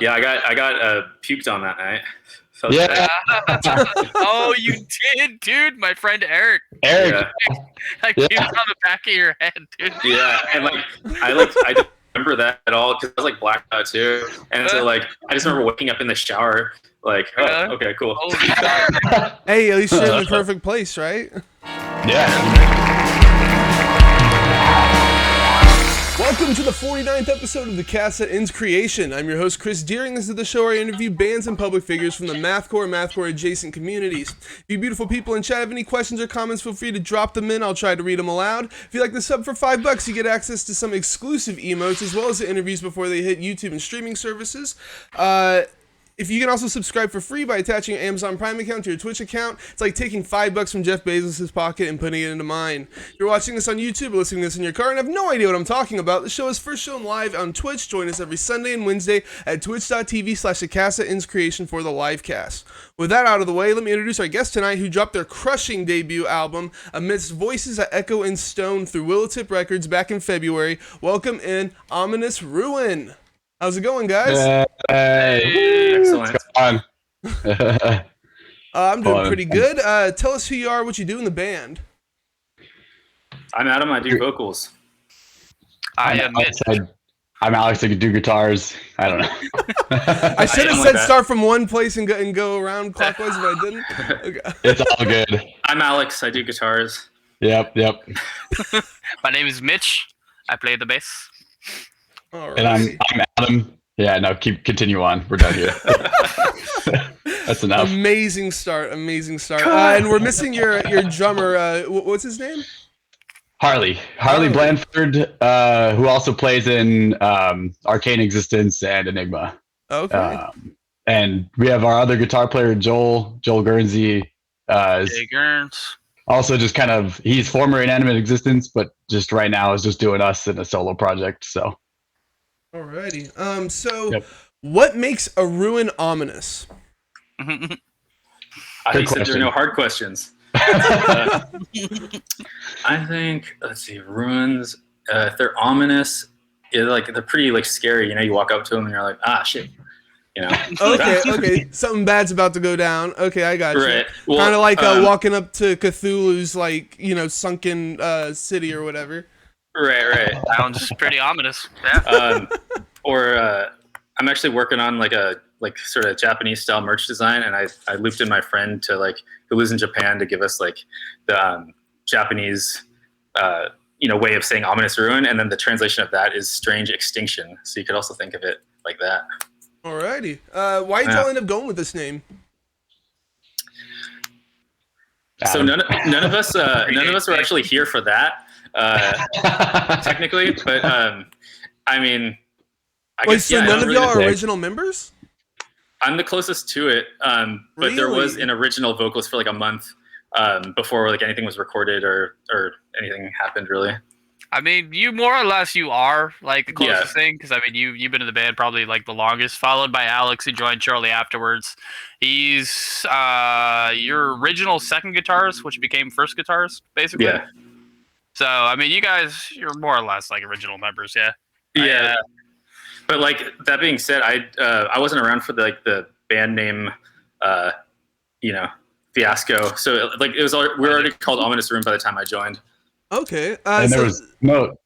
Yeah, I got puked on that night. So Yeah. Oh, you did, dude. My friend Eric. Eric. Yeah. I Yeah. puked on the back of your head, dude. Yeah, and I don't remember that at all because I was like blacked out too, and so like I just remember waking up in the shower like, oh, okay, cool. Holy shit. Hey, at least you're in the perfect place, right? Yeah. Welcome to the 49th episode of the Cast That Ends Creation. I'm your host, Chris Deering. This is the show where I interview bands and public figures from the mathcore adjacent communities. If you beautiful people in chat have any questions or comments, feel free to drop them in. I'll try to read them aloud. If you like the sub for $5, you get access to some exclusive emotes as well as the interviews before they hit YouTube and streaming services. If you can also subscribe for free by attaching your Amazon Prime account to your Twitch account, it's like taking $5 from Jeff Bezos' pocket and putting it into mine. If you're watching this on YouTube or listening to this in your car and have no idea what I'm talking about, the show is first shown live on Twitch. Join us every Sunday and Wednesday at twitch.tv/thecastthatenscreation for the live cast. With that out of the way, let me introduce our guest tonight who dropped their crushing debut album amidst voices that echo in stone through Willowtip Records back in February. Welcome in Ominous Ruin. How's it going, guys? Hey. Excellent. I'm doing pretty good. Tell us who you are, what you do in the band. I'm Adam. I do vocals. I'm Alex. I can do guitars. I don't know. I should have like said that. start from one place and go around clockwise if I didn't. Okay. It's all good. I'm Alex. I do guitars. Yep. My name is Mitch. I play the bass. All And I'm right. Adam. Yeah, no, continue on. We're done here. That's enough. Amazing start. And we're missing your drummer. What's his name? Harley Blandford, who also plays in Arcane Existence and Enigma. Okay. And we have our other guitar player, Joel Guernsey. Jay Gerns. Also just kind of, he's former Inanimate Existence, but just right now is just doing us in a solo project. So. Alrighty. So Yep. what makes a ruin ominous? I Good said there question. are no hard questions. I think, let's see, ruins. If they're ominous, they're pretty like scary. You know, you walk up to them and you're like, ah, shit. You know. Okay. Something bad's about to go down. Okay, I got you. Right. Well, Kind of like walking up to Cthulhu's sunken city or whatever. Right. Sounds pretty ominous. Yeah. I'm actually working on like a sort of Japanese style merch design, and I looped in my friend to who lives in Japan to give us like the Japanese way of saying ominous ruin, and then the translation of that is strange extinction. So you could also think of it like that. Alrighty. Why did y'all end up going with this name? So none of us were actually here for that technically, but I mean. None of y'all are original members? I'm the closest to it, but there was an original vocalist for like a month before like anything was recorded or anything happened really. I mean, you more or less you are like the closest thing because I mean you've been in the band probably like the longest, followed by Alex who joined shortly afterwards. He's your original second guitarist, which became first guitarist basically. Yeah. So I mean, you're more or less like original members, yeah. Yeah. But like that being said, I wasn't around for the band name, fiasco. So like we were already called Ominous Ruin by the time I joined. Okay. And there was no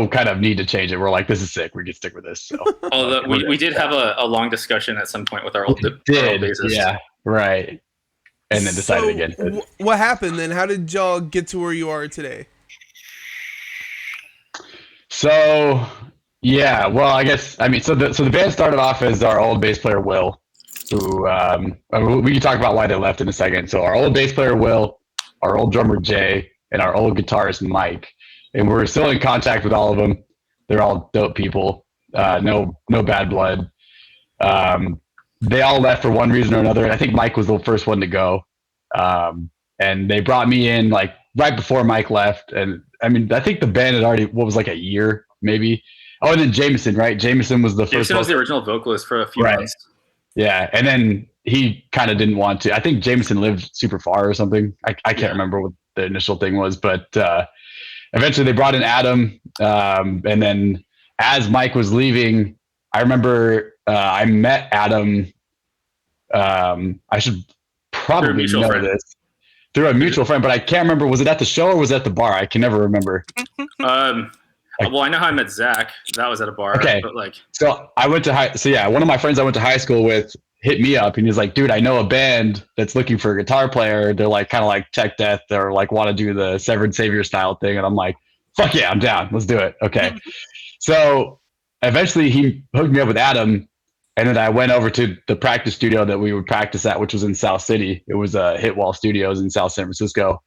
kind of need to change it. We're like, this is sick. We can stick with this. So. Although we did have a long discussion at some point with our old bassist. Yeah, right. And then decided again. What happened then? How did y'all get to where you are today? So. Yeah, well, I guess so the band started off as our old bass player Will, who we can talk about why they left in a second. So our old bass player Will, our old drummer Jay, and our old guitarist Mike, and we're still in contact with all of them. They're all dope people, no bad blood. They all left for one reason or another, and I think Mike was the first one to go. And they brought me in like right before Mike left, and I mean I think the band had already a year maybe. Oh, and then Jameson, right? Jameson was the first. Jameson was the original vocalist for a few months. Yeah, and then he kind of didn't want to. I think Jameson lived super far or something. I can't remember what the initial thing was, but eventually they brought in Adam. And then as Mike was leaving, I remember I met Adam. I should probably know friend. this through a mutual friend, but I can't remember. Was it at the show or was it at the bar? I can never remember. Well, I know how I met Zach. That was at a bar. Okay. But like, So I went to one of my friends I went to high school with hit me up and he's like, dude, I know a band that's looking for a guitar player. They're like kind of like tech death or like want to do the Severed Savior style thing. And I'm like, fuck yeah, I'm down. Let's do it. Okay. So eventually he hooked me up with Adam. And then I went over to the practice studio that we would practice at, which was in South City. It was Hitwall Studios in South San Francisco.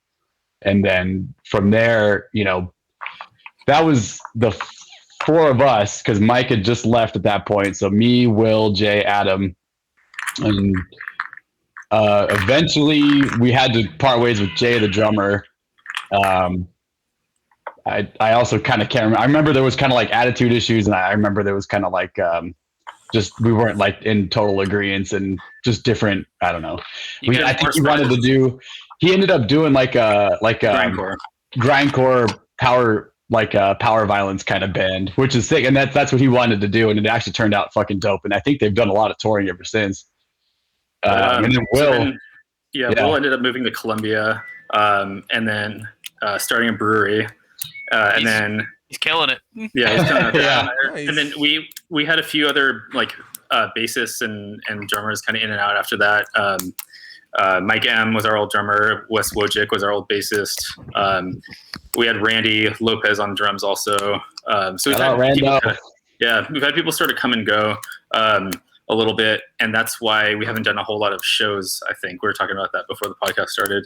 And then from there, that was the four of us because Mike had just left at that point. So me, Will, Jay, Adam. And eventually we had to part ways with Jay, the drummer. I also kind of can't remember. I remember there was kind of like attitude issues. And I remember there was kind of like just we weren't like in total agreement and just different. I don't know. I think he ended up doing like a grindcore power violence kind of band, which is sick. And that's what he wanted to do. And it actually turned out fucking dope. And I think they've done a lot of touring ever since. And then Will. Will ended up moving to Columbia and then starting a brewery. And then he's killing it. Yeah, he's kind of yeah. Nice. And then we had a few other like bassists and drummers kind of in and out after that. Mike M was our old drummer. Wes Wojcik was our old bassist. We had Randy Lopez on drums also. So we've had people sort of come and go a little bit, and that's why we haven't done a whole lot of shows. I think we were talking about that before the podcast started.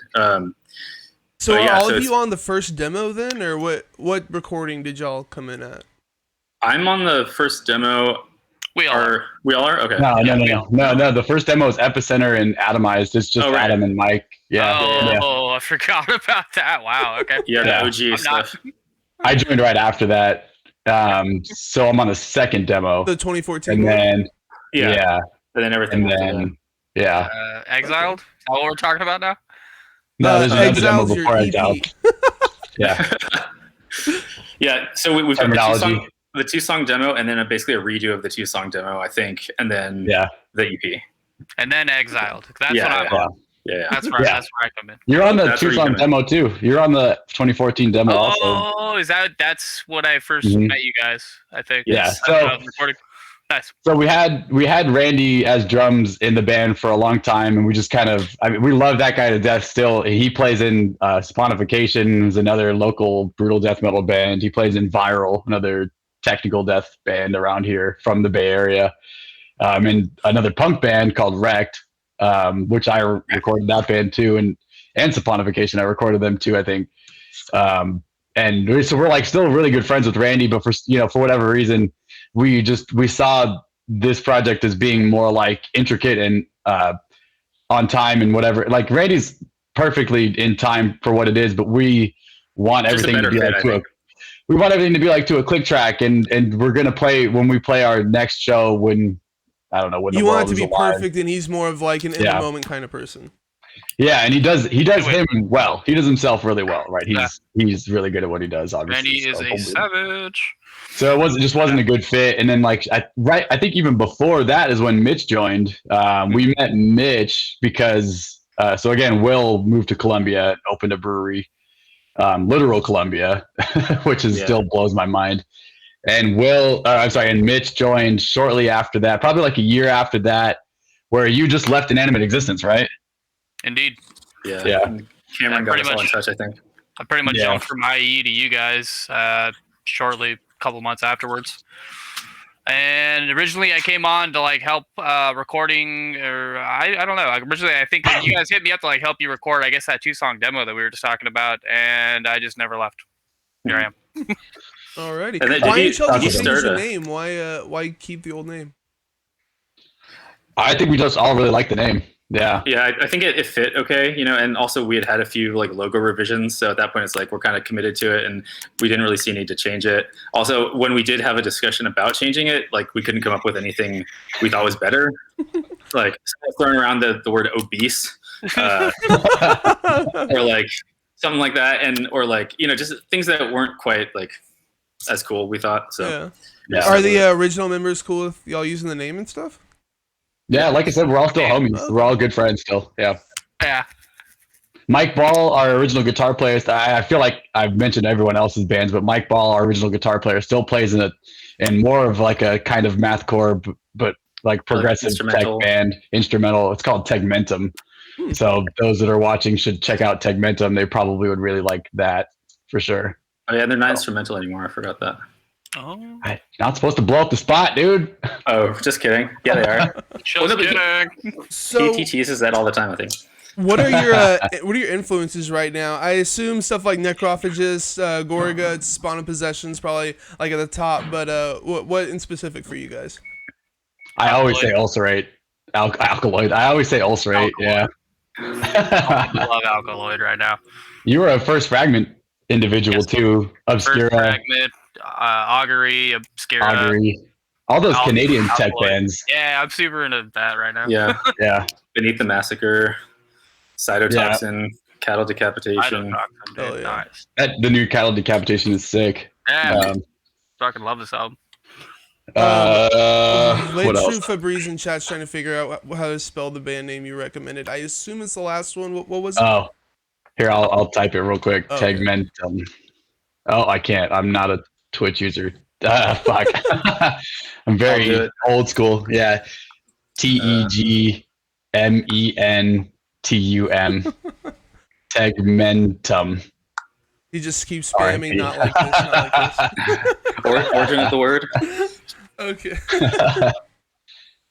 So are all of you on the first demo then, or what recording did y'all come in at? I'm on the first demo. We all are? Okay. No. The first demo is Epicenter and Atomized. It's just Adam and Mike. Yeah. Oh, I forgot about that. Wow. Okay. Yeah, the OG stuff. I joined right after that. So I'm on the second demo. The 2014 and one? then and then everything. And then Exiled? Is that what we're talking about now? No, there's another demo before Exiled. Yeah. Yeah. So we've got the two-song demo, and then basically a redo of the two-song demo, I think, and then the EP, and then Exiled. That's what I'm on. Yeah. That's where I come in. You're on the two-song demo too. You're on the 2014 demo also. Oh, that's what I first met you guys, I think. Yeah. Nice. So we had Randy as drums in the band for a long time, and we just we love that guy to death still. He plays in Sponification, who's another local brutal death metal band. He plays in Viral, another technical death band around here from the Bay Area, and another punk band called Wrecked, which I recorded that band too, and Saponification, I recorded them too, I think. And so we're like still really good friends with Randy, but for whatever reason, we saw this project as being more like intricate and on time and whatever. Like Randy's perfectly in time for what it is, but we want everything to be like to a click track, and we're gonna play when we play our next show when you want it to be perfect, and he's more of like an in the moment kind of person. Yeah, and he does him well. He does himself really well, right? He's really good at what he does. Obviously, Randy is a savage. So it wasn't a good fit. And then I think even before that is when Mitch joined. We met Mitch because so again, Will moved to Columbia and opened a brewery, literal Columbia, which still blows my mind. And and Mitch joined shortly after that, probably like a year after that, where you just left Inanimate Existence, right? Indeed. Yeah. Cameron got us all in touch, I think. I pretty much jumped from IE to you guys shortly, a couple months afterwards. And originally I came on to like help recording, or I don't know. Originally I think you guys hit me up to like help you record, I guess, that 2-song demo that we were just talking about, and I just never left. Here I am. Alrighty. Why did you change the name? Why keep the old name? I think we just all really like the name. Yeah. Yeah, I think it fit okay, and also we had a few like logo revisions, so at that point it's like we're kind of committed to it, and we didn't really see a need to change it. Also, when we did have a discussion about changing it, like we couldn't come up with anything we thought was better. Like throwing around the word obese, or like something like that, or like just things that weren't quite like as cool, we thought. So Yeah. Are the original members cool with y'all using the name and stuff? Yeah, like I said, we're all still homies. We're all good friends still. Yeah. Yeah. Mike Ball, our original guitar player. I feel like I've mentioned everyone else's bands, but Mike Ball, our original guitar player, still plays in more of like a kind of mathcore, but like progressive tech band, instrumental. It's called Tegmentum. So those that are watching should check out Tegmentum. They probably would really like that for sure. Oh yeah, they're not instrumental anymore. I forgot that. Oh. Not supposed to blow up the spot, dude. Oh, just kidding. Yeah, they are. Just kidding. So he teases that all the time, I think. what are your influences right now? I assume stuff like Necrophagist, Gorga, Spawn of Possession's probably like at the top, but what in specific for you guys? I always say ulcerate. Alkaloid. I always say ulcerate. Alkaloid. Yeah. I love Alkaloid right now. You were a First Fragment individual too. Obscura. First Fragment, Augury, Obscura. Augury. All those Canadian tech Alkaloid. bands. Yeah, I'm super into that right now. Yeah. Yeah. Beneath the Massacre, Cytotoxin, Cattle Decapitation. Oh, yeah. Nice. The new Cattle Decapitation is sick. Yeah, fucking love this album. What else? True Fabrice in chat's trying to figure out how to spell the band name you recommended. I assume it's the last one. What was it? Oh, here I'll type it real quick. Oh, Tegmentum. Oh, I can't. I'm not a Twitch user. Fuck. I'm very old school. Yeah. Tegmentum. Tegmentum. He just keeps spamming, not like this, not like this. Origin of the word. Okay.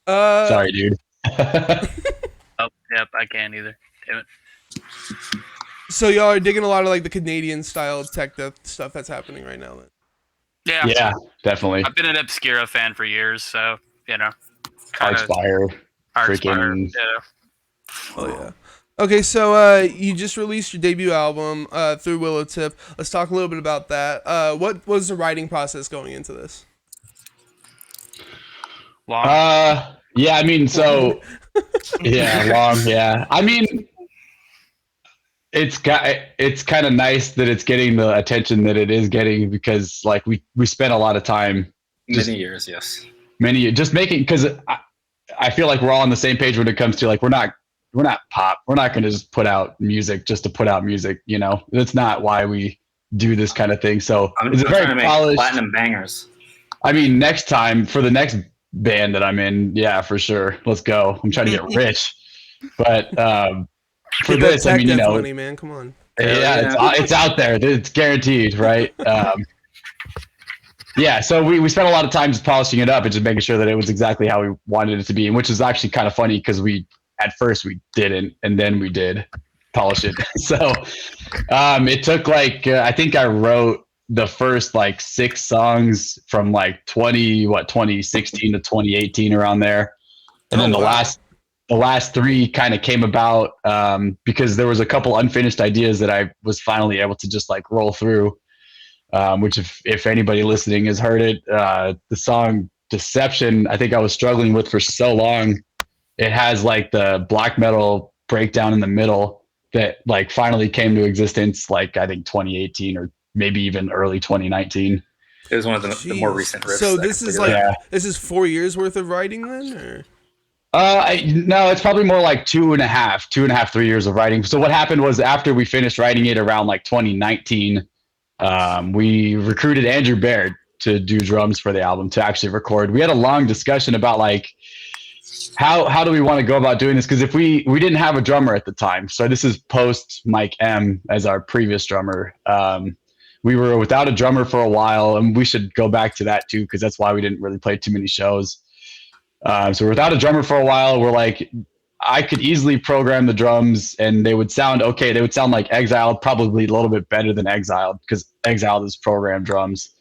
Sorry, dude. Oh, yep, I can't either. Damn it. So y'all are digging a lot of like the Canadian style tech death stuff that's happening right now. Then. Yeah, definitely. I've been an Obscura fan for years, so you know. Archspire. Freaking. Yeah. Oh yeah. Okay, so you just released your debut album through Willow Tip. Let's talk a little bit about that. What was the writing process going into this? Long. Yeah, I mean, so yeah, long, yeah. I mean, it's kind of nice that it's getting the attention that it is getting because like we spent a lot of time, Many years, yes. just making, because I feel like we're all on the same page when it comes to like we're not pop. We're not going to just put out music just to put out music. You know, that's not why we do this kind of thing. So it's a very polished platinum bangers. I mean, next time for the next band that I'm in, yeah, for sure. Let's go. I'm trying to get rich, but for this, I mean, you know, money, man, come on. Yeah, it's out there. It's guaranteed, right? Yeah, so we spent a lot of time just polishing it up and just making sure that it was exactly how we wanted it to be, and which is actually kind of funny because at first we didn't, and then we did polish it. So it took like I think I wrote the first like 6 songs from like 2016 to 2018 around there, and then the last 3 kind of came about because there was a couple unfinished ideas that I was finally able to just like roll through. Which if anybody listening has heard it, the song Deception, I think I was struggling with for so long. It has like the black metal breakdown in the middle that like finally came to existence, like I think 2018 or maybe even early 2019. It was one of the more recent riffs. So this is this is 4 years worth of writing then, or? No, it's probably more like 2.5, 3 years of writing. So what happened was after we finished writing it around like 2019, we recruited Andrew Baird to do drums for the album to actually record. We had a long discussion about like how do we want to go about doing this, because if we didn't have a drummer at the time, so this is post Mike M as our previous drummer. We were without a drummer for a while, and we should go back to that too because that's why we didn't really play too many shows. So we're without a drummer for a while. We're like, I could easily program the drums and they would sound okay. They would sound like Exiled, probably a little bit better than Exiled because Exiled is programmed drums.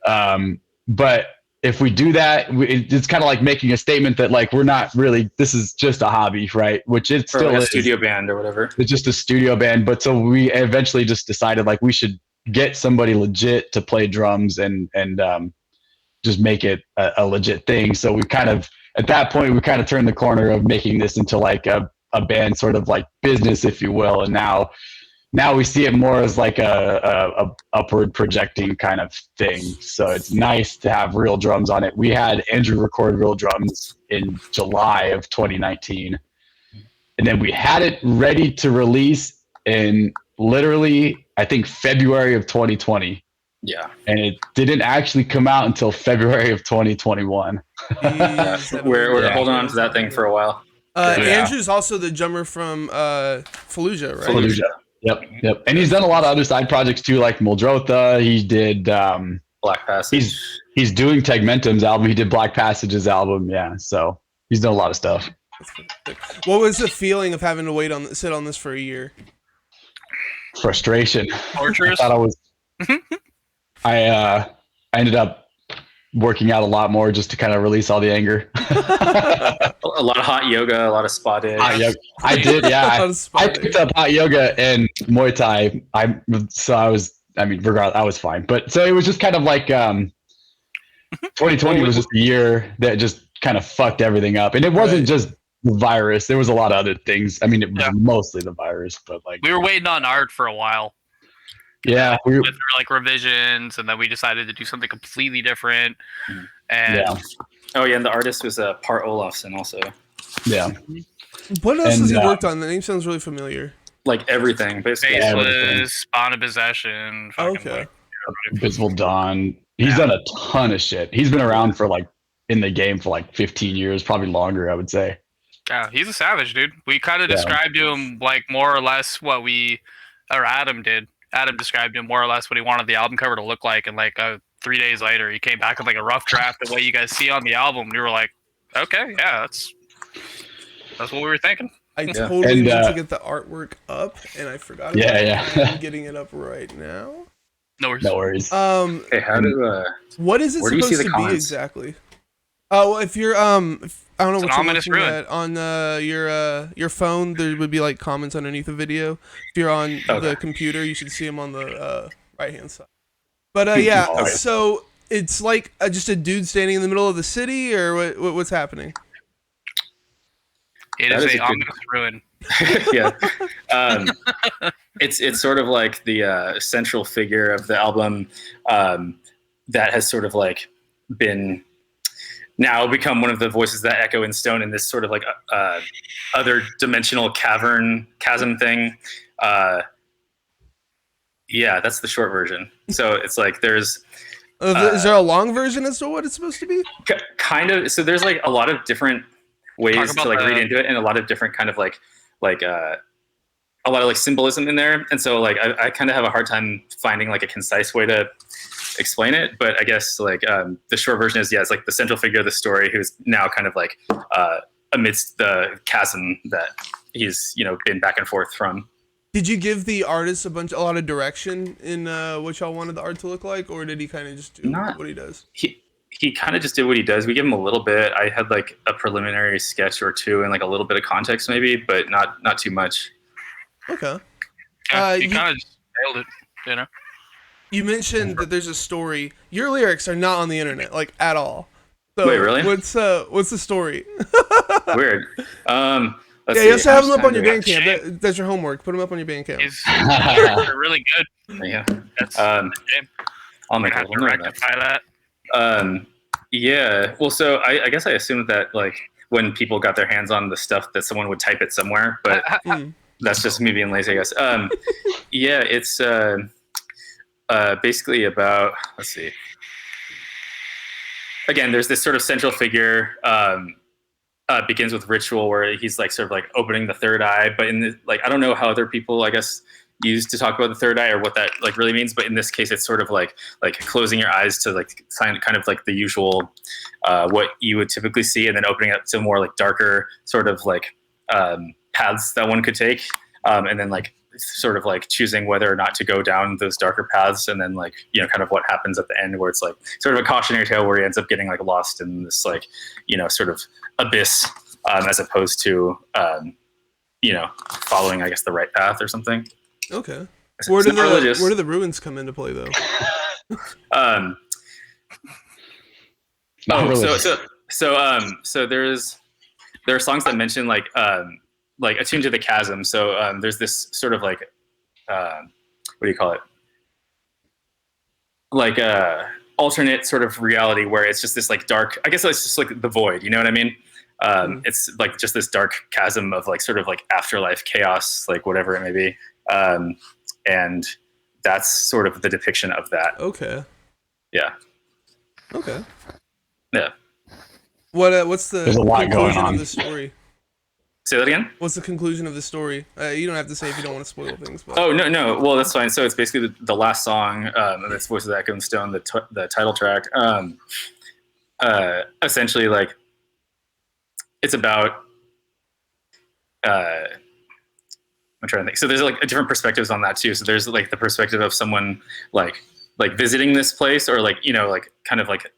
But if we do that, it's kind of like making a statement that like we're not really, this is just a hobby, right? Which it still is. A studio band or whatever. It's just a studio band. But so we eventually just decided like we should get somebody legit to play drums and just make it a legit thing. So we kind of, at that point, we kind of turned the corner of making this into like a band sort of like business, if you will. And now now we see it more as like a upward projecting kind of thing. So it's nice to have real drums on it. We had Andrew record real drums in July of 2019, and then we had it ready to release in literally, I think, February of 2020. Yeah. And it didn't actually come out until February of 2021. We're holding on to that thing for a while. Andrew's also the drummer from Fallujah, right? Fallujah. Yep. And he's done a lot of other side projects too, like Muldrotha. He did Black Passage. He's doing Tegmentum's album. He did Black Passage's album. Yeah, so he's done a lot of stuff. What was the feeling of having to sit on this for a year? Frustration. Torturous. I thought I was. I ended up working out a lot more just to kind of release all the anger. A lot of hot yoga, a lot of spa days. Hot yoga. I did, yeah. I picked up hot yoga and Muay Thai. Regardless, I was fine. But so it was just kind of like 2020 was just a year that just kind of fucked everything up. And it wasn't just the virus. There was a lot of other things. I mean, it was mostly the virus, but like we were waiting on art for a while. Yeah, we went through like revisions, and then we decided to do something completely different. And and the artist was Part Olafsson also. Yeah. What else has he worked on? The name sounds really familiar. Like everything, basically. Faceless, Spawn of Possession. Okay. Invisible Dawn. He's done a ton of shit. He's been around for like in the game for like 15 years, probably longer, I would say. Yeah, he's a savage, dude. We kind of described to him like more or less what Adam did. Adam described him more or less what he wanted the album cover to look like, and like 3 days later, he came back with like a rough draft the way you guys see on the album. And we were like, okay, yeah, that's what we were thinking. I totally need to get the artwork up, and I forgot about it. I'm getting it up right now. No worries. No worries. Hey, what is it supposed to be exactly? Oh, well, if you're I don't know what you're looking at on your phone, there would be like comments underneath the video. If you're on the computer, you should see them on the right hand side. But so it's like just a dude standing in the middle of the city, or what's happening? It is an ominous ruin. Yeah. It's sort of like the central figure of the album that has sort of like been now become one of the voices that echo in stone in this sort of like other dimensional chasm thing. Yeah, that's the short version. So it's like there's is there a long version as to what it's supposed to be? Kind of. So there's like a lot of different ways to like read into it, and a lot of different kind of like a lot of like symbolism in there. And so like I kind of have a hard time finding like a concise way to explain it, but I guess like the short version is it's like the central figure of the story who's now kind of like amidst the chasm that he's been back and forth from. Did you give the artist a lot of direction in what y'all wanted the art to look like, or did he kind of just do what he does? He kind of just did what he does. We give him a little bit. I had like a preliminary sketch or two and like a little bit of context maybe, but not too much. Okay. You kind of just nailed it, You mentioned that there's a story. Your lyrics are not on the internet, like at all. So wait, really? What's the story? Weird. You have to have them up on your Bandcamp. That's your homework. Put them up on your Bandcamp. They're really good. Yeah. That's I'll make have to rectify that. Yeah. Well, so I guess I assumed that like when people got their hands on the stuff that someone would type it somewhere, but that's just me being lazy, I guess. Yeah, it's basically about, let's see. Again, there's this sort of central figure, begins with ritual where he's like sort of like opening the third eye, but in the, like, I don't know how other people, I guess, use to talk about the third eye or what that like really means, but in this case, it's sort of like closing your eyes to like find kind of like the usual, what you would typically see, and then opening up to more like darker sort of like paths that one could take, and then like sort of like choosing whether or not to go down those darker paths, and then like kind of what happens at the end where it's like sort of a cautionary tale where he ends up getting like lost in this like sort of abyss, as opposed to following I guess the right path or something. Okay. Where do the ruins come into play though? So there are songs that mention like attuned to the chasm. So there's this sort of like what do you call it? Like a alternate sort of reality where it's just this like dark. I guess it's just like the void. You know what I mean? It's like just this dark chasm of like sort of like afterlife chaos, like whatever it may be. And that's sort of the depiction of that. Okay. Yeah. Okay. Yeah. What's the There's a lot going conclusion on. of the story? Say that again? What's the conclusion of the story? You don't have to say if you don't want to spoil things. But... Oh, no. Well, that's fine. So it's basically the last song, and it's Voice of the Echoing Stone, the title track. Essentially, like, it's about... I'm trying to think. So there's like different perspectives on that too. So there's like the perspective of someone like visiting this place, or like, you know, like kind of like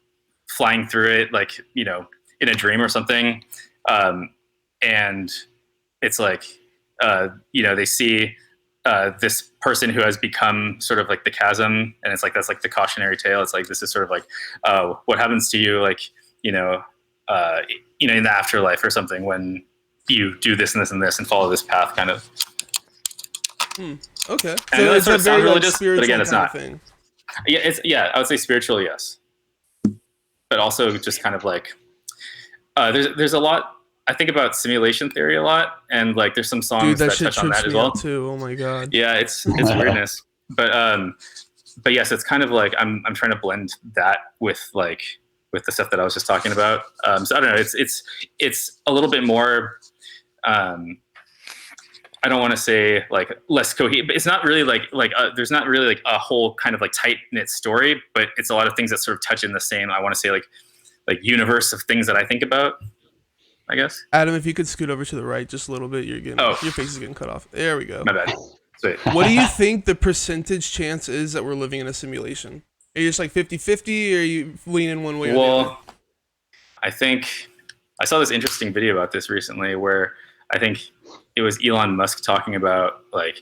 flying through it, like, you know, in a dream or something. And it's like, you know, they see this person who has become sort of like the chasm, and it's like, that's like the cautionary tale. It's like, this is sort of like, what happens to you, like, you know, in the afterlife or something, when you do this and this and this and follow this path, kind of. Okay. I So know it's that a sort of very sounds like, religious, spiritual but again, it's kind not. of thing. Yeah, I would say spiritual, yes, but also just kind of like there's a lot. I think about simulation theory a lot, and like there's some songs Dude, that that shit touch on trips that as me well. out too. Oh my god. Yeah, it's weirdness, but yes, it's kind of like I'm trying to blend that with the stuff that I was just talking about. So I don't know. It's a little bit more. I don't want to say like less coherent, but it's not really like there's not really like a whole kind of like tight knit story, but it's a lot of things that sort of touch in the same, I want to say like universe of things that I think about, I guess. Adam, if you could scoot over to the right just a little bit, your face is getting cut off. There we go. My bad. Sweet. What do you think the percentage chance is that we're living in a simulation? Are you just like 50-50, or are you leaning one way or the other? Well, I think I saw this interesting video about this recently where I think it was Elon Musk talking about like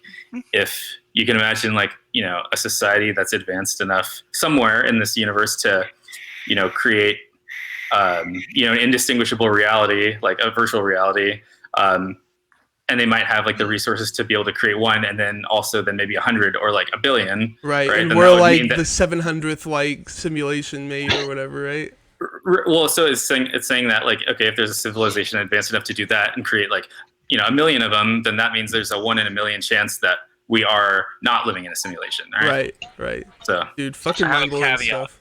if you can imagine like, you know, a society that's advanced enough somewhere in this universe to, you know, create you know, an indistinguishable reality, like a virtual reality, and they might have like the resources to be able to create one, and then also then maybe 100 or like 1 billion. Right, and Then we're that would like mean that- the 700th like simulation made or whatever, right? Well, so it's saying that like, okay, if there's a civilization advanced enough to do that and create like, you know, 1 million of them, then that means there's a 1 in a million chance that we are not living in a simulation. Right. So Dude, fucking I have a mind-blowing caveat. stuff.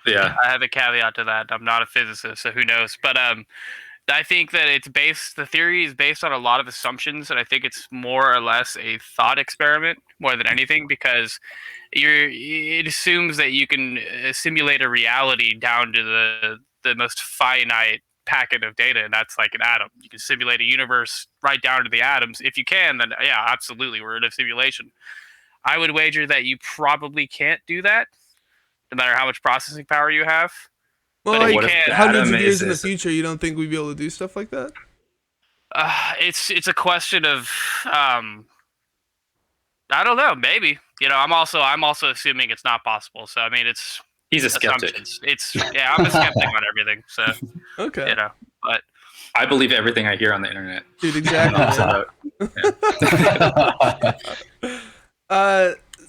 yeah, I have a caveat to that. I'm not a physicist, so who knows? But I think that the theory is based on a lot of assumptions, and I think it's more or less a thought experiment more than anything, because it assumes that you can simulate a reality down to the most finite packet of data, and that's like an atom. You can simulate a universe right down to the atoms. If you can, then yeah, absolutely, we're in a simulation. I would wager that you probably can't do that, no matter how much processing power you have. Well, But like what if the hundreds atom of years is in the this- future, you don't think we'd be able to do stuff like that? It's a question of I don't know, maybe. You know, I'm also assuming it's not possible. So I mean, it's he's a skeptic. assumptions. I'm a skeptic on everything. So Okay. you know, but I believe everything I hear on the internet. Dude, exactly. So,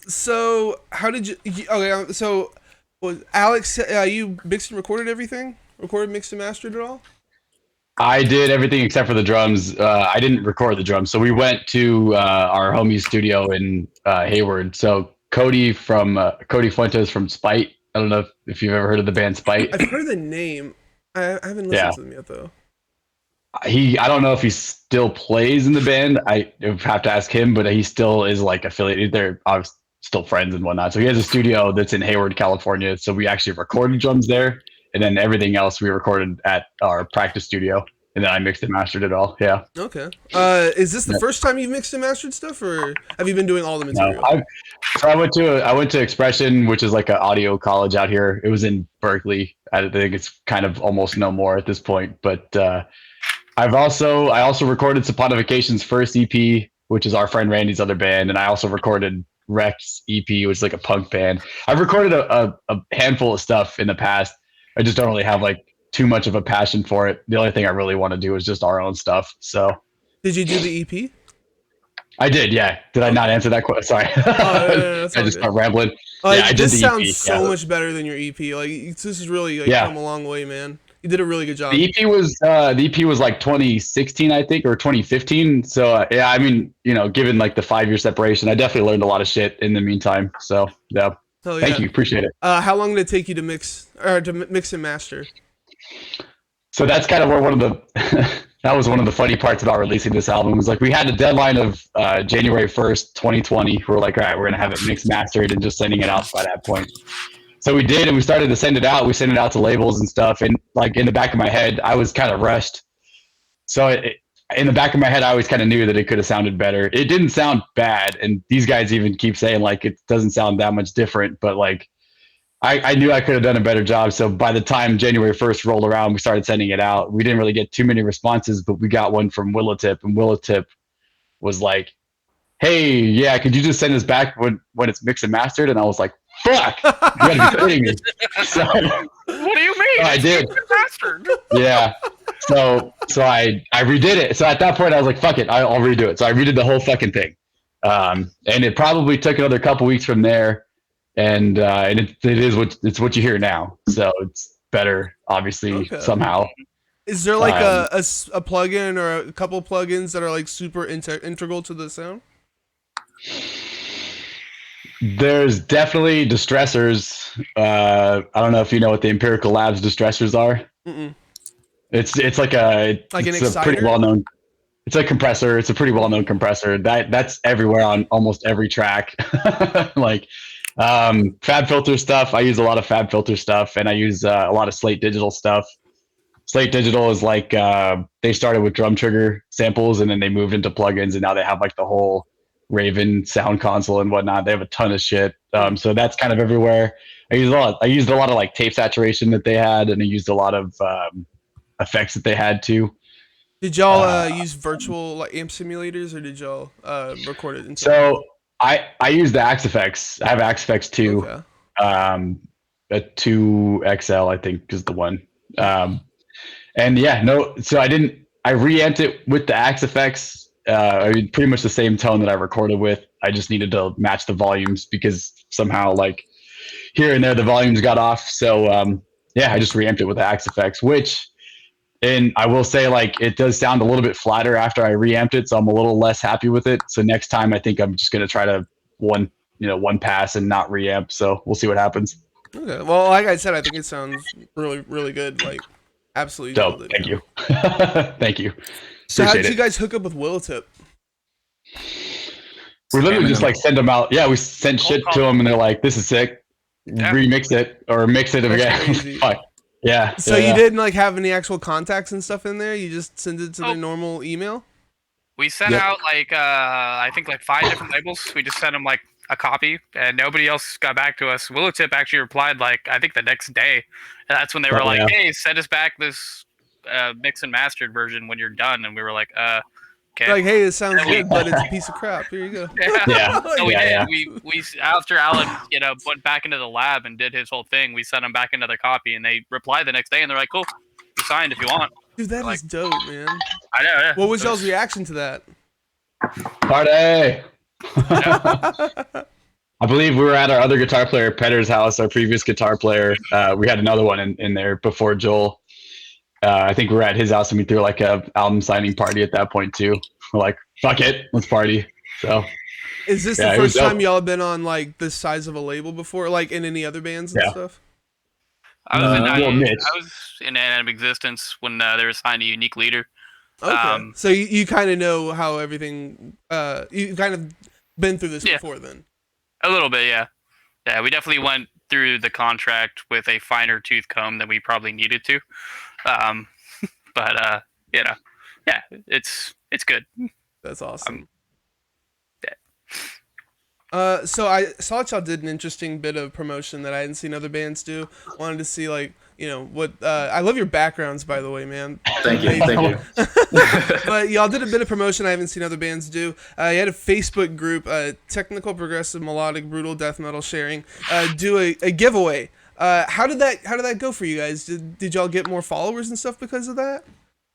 So how did you? Okay, so was Alex? You mixed and recorded everything? Recorded, mixed, and mastered it all? I did everything except for the drums. I didn't record the drums, so we went to our homie's studio in Hayward. So Cody Fuentes from Spite. I don't know if you've ever heard of the band Spite. I've heard the name. I haven't listened to them yet though. I don't know if he still plays in the band. I have to ask him, but he still is like affiliated. They're obviously still friends and whatnot. So he has a studio that's in Hayward, California. So we actually recorded drums there, and then everything else we recorded at our practice studio. And then I mixed and mastered it all. Yeah. Okay. Is this the first time you've mixed and mastered stuff, or have you been doing all the material? No, I went to Expression, which is like an audio college out here. It was in Berkeley. I think it's kind of almost no more at this point. But I also recorded Saponification's first EP, which is our friend Randy's other band, and I also recorded Rex EP, which is like a punk band. I've recorded a handful of stuff in the past. I just don't really have like too much of a passion for it. The only thing I really want to do is just our own stuff. So Did you do the EP? I did, yeah. Did I not answer that question? Sorry. No, that's I all just good. start rambling. Like, Yeah, I did this the sounds EP. so Yeah. much better than your EP. Like, this is really like Yeah. come a long way, man. You did a really good job. The EP was like 2016, I think, or 2015. So yeah, I mean, given like the 5-year separation, I definitely learned a lot of shit in the meantime. So yeah, Hell thank yeah. you, appreciate it. How long did it take you to mix and master? So that's kind of where one of the that was one of the funny parts about releasing this album was like we had a deadline of January 1st, 2020. We're like, all right, we're gonna have it mixed, mastered, and just sending it out by that point. So we did, and we started to send it out. We sent it out to labels and stuff. And like in the back of my head, I was kind of rushed. So in the back of my head, I always kind of knew that it could have sounded better. It didn't sound bad, and these guys even keep saying like it doesn't sound that much different. But like I knew I could have done a better job. So by the time January 1st rolled around, we started sending it out. We didn't really get too many responses, but we got one from Willowtip, and Willowtip was like, "Hey, yeah, could you just send us back when it's mixed and mastered?" And I was like, "Fuck, you gotta be kidding me!" So What do you mean? I did. Bastard. Yeah. So I redid it. So at that point, I was like, "Fuck it, I'll redo it." So I redid the whole fucking thing, and it probably took another couple weeks from there. And it is what you hear now. So it's better, obviously, somehow. Is there like a plugin or a couple plugins that are like super integral to the sound? There's definitely distressors. I don't know if you know what the Empirical Labs distressors are. Mm-mm. It's like an a pretty exciter? well known. It's a compressor. It's a pretty well known compressor. That's everywhere on almost every track. Like FabFilter stuff. I use a lot of FabFilter stuff, and I use a lot of Slate Digital stuff. Slate Digital is like they started with drum trigger samples, and then they moved into plugins, and now they have like the whole Raven sound console and whatnot. They have a ton of shit. So that's kind of everywhere. I used a lot of like tape saturation that they had, and I used a lot of effects that they had too. Did y'all use virtual like amp simulators, or did y'all record it into? So I use the Axe-Fx. I have Axe-Fx 2. Okay. A 2XL, I think, is the one. And yeah, no. So I reamped it with the Axe-Fx. I mean, pretty much the same tone that I recorded with. I just needed to match the volumes because somehow, like here and there, the volumes got off. So yeah, I just reamped it with the Axe-Fx, which. And I will say, like, it does sound a little bit flatter after I reamped it, so I'm a little less happy with it. So next time, I think I'm just gonna try to one pass and not reamp. So we'll see what happens. Okay. Well, like I said, I think it sounds really, really good. Like, absolutely. Dope. Thank you. Thank you. So how Appreciate did you it. guys hook up with Willowtip? We literally just like send them out. Yeah, we sent shit to them, and they're like, "This is sick." Yeah. Remix it or mix it That's again. Fuck. Yeah. So yeah, you yeah. didn't like have any actual contacts and stuff in there? You just send it to their normal email? We sent Yep. out like I think like 5 different labels. We just sent them like a copy, and nobody else got back to us. Willowtip actually replied like I think the next day. And that's when they were Oh, like, yeah. "Hey, send us back this mix and mastered version when you're done." And we were like, "Okay." Like, hey, it sounds Yeah, we- good, but it's a piece of crap. Here you go. Yeah. So we Yeah, did. yeah. We after Alan, went back into the lab and did his whole thing. We sent him back another copy, and they replied the next day, and they're like, "Cool, you signed if you want." Dude, that is Like- dope, man. I know. Yeah. What was It y'all's reaction to that? Party. I believe we were at our other guitar player, Petter's house, our previous guitar player. We had another one in there before Joel. I think we were at his house and we threw like a album signing party at that point too. We're like, fuck it, let's party. So Is this Yeah, the it was first time dope. y'all have been on like this size of a label before, like in any other bands and Yeah. stuff? I was, well, Mitch. I was in Animate Existence when they were assigned a unique leader. Okay. So you kind of know how everything. You kind of been through this Yeah. before then. A little bit, yeah. Yeah, we definitely went through the contract with a finer tooth comb than we probably needed to. But yeah, it's good. That's awesome. Yeah. So I saw that y'all did an interesting bit of promotion that I hadn't seen other bands do. Wanted to see like what. I love your backgrounds, by the way, man. Thank you. Thank you. But y'all did a bit of promotion I haven't seen other bands do. You had a Facebook group, technical, progressive, melodic, brutal, death metal sharing, do a giveaway. How did that go for you guys? Did y'all get more followers and stuff because of that?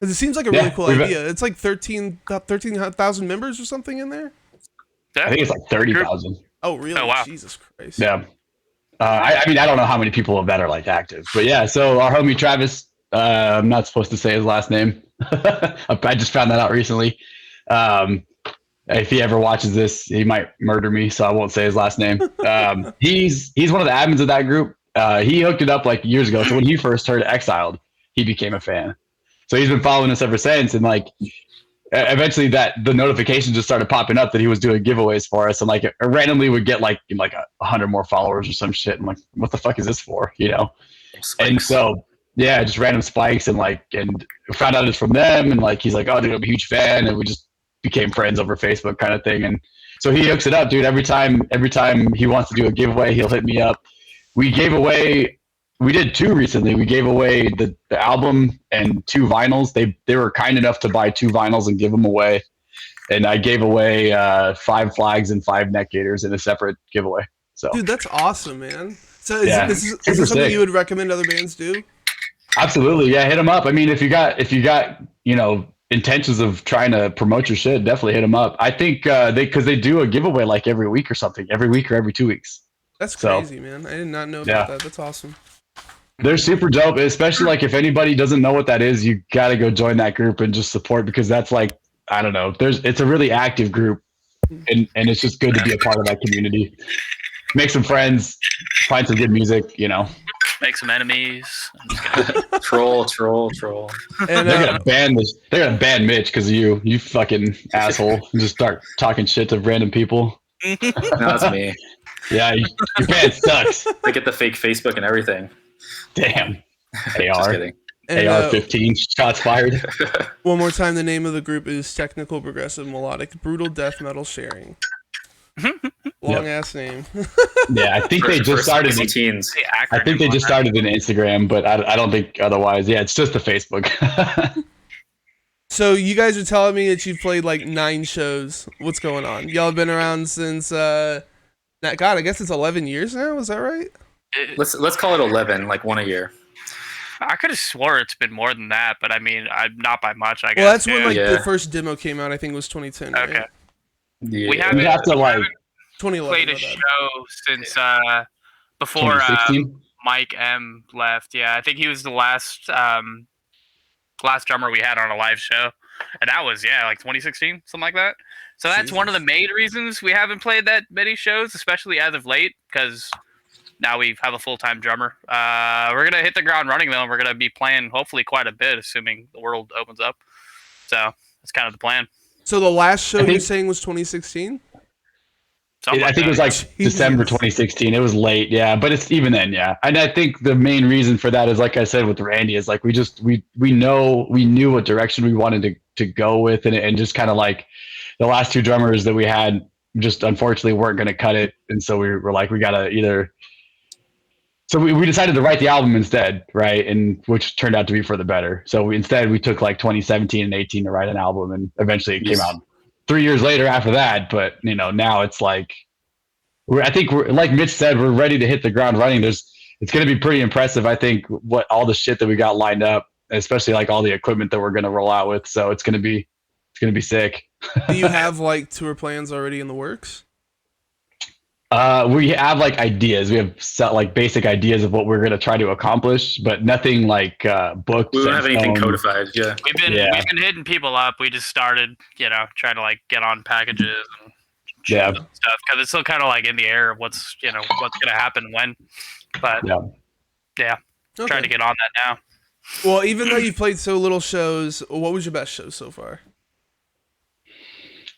Because it seems like a really Yeah, cool we've- idea. It's like 13,000 members or something in there. I think it's like 30,000. Oh, really? Oh, wow. Jesus Christ. Yeah. I mean, I don't know how many people of that are like active, but yeah. So our homie Travis, I'm not supposed to say his last name. I just found that out recently. If he ever watches this, he might murder me, so I won't say his last name. He's one of the admins of that group. He hooked it up like years ago. So when he first heard Exiled, he became a fan. So he's been following us ever since, and like eventually the notifications just started popping up that he was doing giveaways for us, and like it randomly would get like 100 more followers or some shit. I'm like, what the fuck is this for? You know? Spikes. And so yeah, just random spikes, and found out it's from them, and like he's like, oh dude, I'm a huge fan, and we just became friends over Facebook kind of thing. And so he hooks it up, dude. Every time he wants to do a giveaway, he'll hit me up. We did 2 recently. We gave away the album and 2 vinyls. They were kind enough to buy 2 vinyls and give them away. And I gave away 5 flags and 5 neck gaiters in a separate giveaway. So Dude, that's awesome, man. So Yeah, is this super something sick. you would recommend other bands do? absolutely, yeah, hit them up. I mean, if you got intentions of trying to promote your shit, definitely hit them up. I think because they do a giveaway like every week or something, every week or every 2 weeks. That's So, crazy, man. I did not know yeah. about that. That's awesome. They're super dope, especially like if anybody doesn't know what that is, you got to go join that group and just support, because that's like, I don't know, it's a really active group, and it's just good to be a part of that community. Make some friends, find some good music, Make some enemies. Troll. And They're gonna ban this. They're gonna ban Mitch because of you fucking asshole. And just start talking shit to random people. No, that's me. Yeah, your band sucks. They get the fake Facebook and everything. Damn. Just AR. kidding. and, AR-15 shots fired. one more time, the name of the group is Technical Progressive Melodic Brutal Death Metal Sharing. Long ass name. Yeah, I think they For just started. spicy teens. The I think they acronym just on started an Instagram, but I don't think otherwise. Yeah, it's just the Facebook. So you guys are telling me that you've played like 9 shows. What's going on? Y'all have been around since God, I guess it's 11 years now. Is that right? that. Let's call it 11, like 1 a year. I could have swore it's been more than that, but I mean, I'm not by much. I guess. Well, that's when like Yeah. the first demo came out. I think it was 2010. Right? Okay. Yeah. We haven't We have to like 2011. played a my bad. show since before 2016. Mike M left. Yeah, I think he was the last drummer we had on a live show, and that was like 2016, something like that. So that's one of the main reasons we haven't played that many shows, especially as of late, because now we have a full-time drummer. We're gonna hit the ground running though. And we're gonna be playing hopefully quite a bit, assuming the world opens up. So that's kind of the plan. So the last show I think- you're saying was 2016? Something I think it was that. like Jesus. December 2016. It was late, yeah. But it's even then, yeah. And I think the main reason for that is, like I said with Randy, is like we knew what direction we wanted to go with, and just kind of like the last 2 drummers that we had just unfortunately weren't going to cut it, and so we were like, we gotta either. So we decided to write the album instead, right? And which turned out to be for the better. So we took like 2017 and 18 to write an album, and eventually it came out 3 years later after that. But now it's like, I think we're, like Mitch said, we're ready to hit the ground running. It's going to be pretty impressive. I think what all the shit that we got lined up, especially like all the equipment that we're going to roll out with. So it's going to be sick. Do you have like tour plans already in the works? We have like ideas. We have set like basic ideas of what we're going to try to accomplish, but nothing like booked. We don't have anything stone. codified. Yeah. We've been hitting people up. We just started, trying to like get on packages and Yeah. stuff, because it's still kind of like in the air of what's gonna happen when. But Yeah. Okay. trying to get on that now. Well, even though you've played so little shows, what was your best show so far?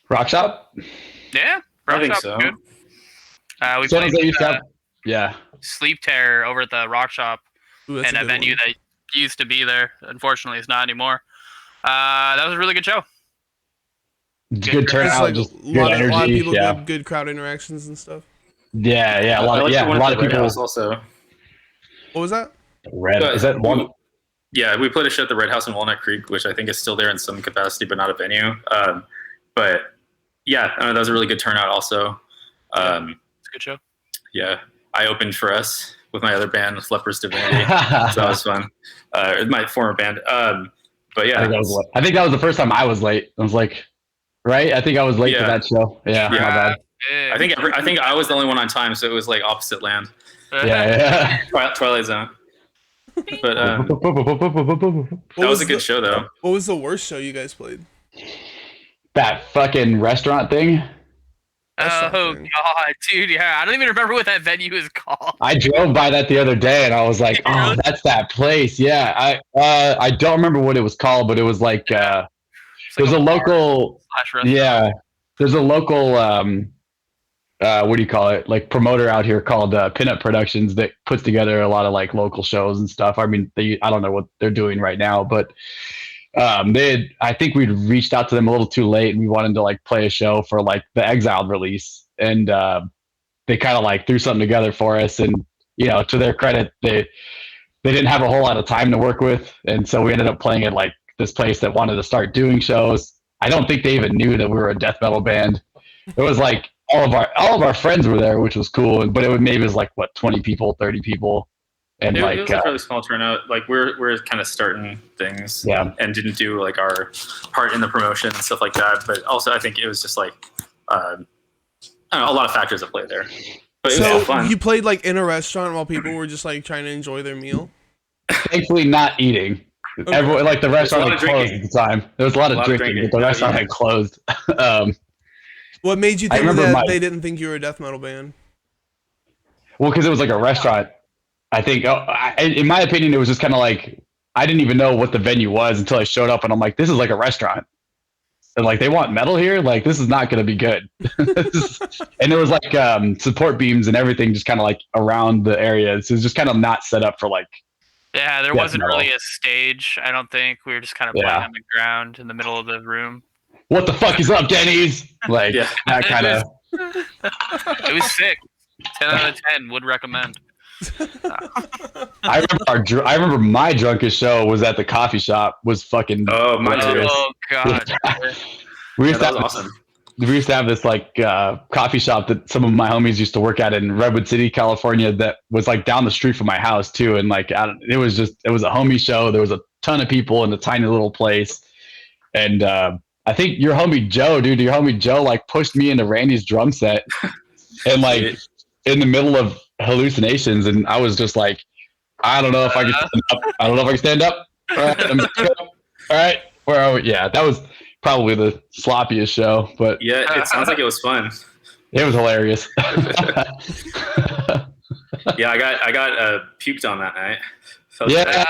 Rock Shop? Yeah, I think Rock Shop so. was good. We San played Jose used to have, yeah. Sleep Terror over at the Rock Shop, Ooh, that's and a a good venue one. that used to be there. Unfortunately, it's not anymore. That was a really good show. Good It's turnout, like just a good lot of energy. people, Yeah. good crowd interactions and stuff. Yeah. A I lot like the one a at lot the of Red people. House also. What was that? Red. Is that one? Yeah, we played a show at the Red House in Walnut Creek, which I think is still there in some capacity, but not a venue. But yeah, that was a really good turnout also. It's a good show. Yeah, I opened for us with my other band, Leper's Divinity. So that was fun. My former band. But yeah, I think that was the first time I was late. I was like, right? I think I was late to Yeah. that show. Yeah, my bad. I think I was the only one on time, so it was like opposite land, Yeah. Twilight Zone. But that What was a good the- show though. What was the worst show you guys played? That fucking restaurant thing. Oh something. god, dude! Yeah, I don't even remember what that venue is called. I drove by that the other day and I was like, oh, that's that place. Yeah. I don't remember what it was called, but it was like there's a local Yeah. there's a local what do you call it? Like promoter out here called Pinup Productions that puts together a lot of like local shows and stuff. I mean, I don't know what they're doing right now, but I think we'd reached out to them a little too late and we wanted to like play a show for like the Exiled release, and they kind of like threw something together for us, and you know, to their credit, they didn't have a whole lot of time to work with, and so we ended up playing at like this place that wanted to start doing shows. I don't think they even knew that we were a death metal band. It was like all of our friends were there, which was cool, but maybe it was like what, 20 people, 30 people. And It like was a really small turnout. Like we're kind of starting things, Yeah. and didn't do like our part in the promotion and stuff like that. But also, I think it was just like I don't know, a lot of factors at play there. But it was So still fun. you played like in a restaurant while people were just like trying to enjoy their meal. thankfully not eating. Everyone, like the restaurant There's had a lot of closed at the time. There was a lot of drinking, but the restaurant yeah. had closed. What made you I think remember that they didn't think you were a death metal band? Well, because it was like a restaurant. I think, in my opinion, it was just kind of like I didn't even know what the venue was until I showed up, and I'm like, this is like a restaurant, and like they want metal here. Like this is not going to be good. And there was like support beams and everything, just kind of like around the area. So it was just kind of not set up for like. Yeah, there Death wasn't metal. really a stage. I don't think we were just kind of playing on the ground in the middle of the room. What the fuck is up, Denny's? Like Yeah. that kind of. It was sick. 10 out of 10 would recommend. I remember my drunkest show was at the coffee shop. Was fucking. Oh, mine too. Oh god. We Yeah, used to that have was awesome. we used to have this like coffee shop that some of my homies used to work at in Redwood City, California, that was like down the street from my house too. And like it was a homie show. There was a ton of people in a tiny little place. And I think your homie Joe like pushed me into Randy's drum set and like in the middle of hallucinations, and I was just like, I don't know if I can stand up. I don't know if I can stand up. All right, all right. Where are we? Yeah, that was probably the sloppiest show, but Yeah, it sounds like it was fun. it was hilarious. Yeah, I got puked on that night. So Yeah.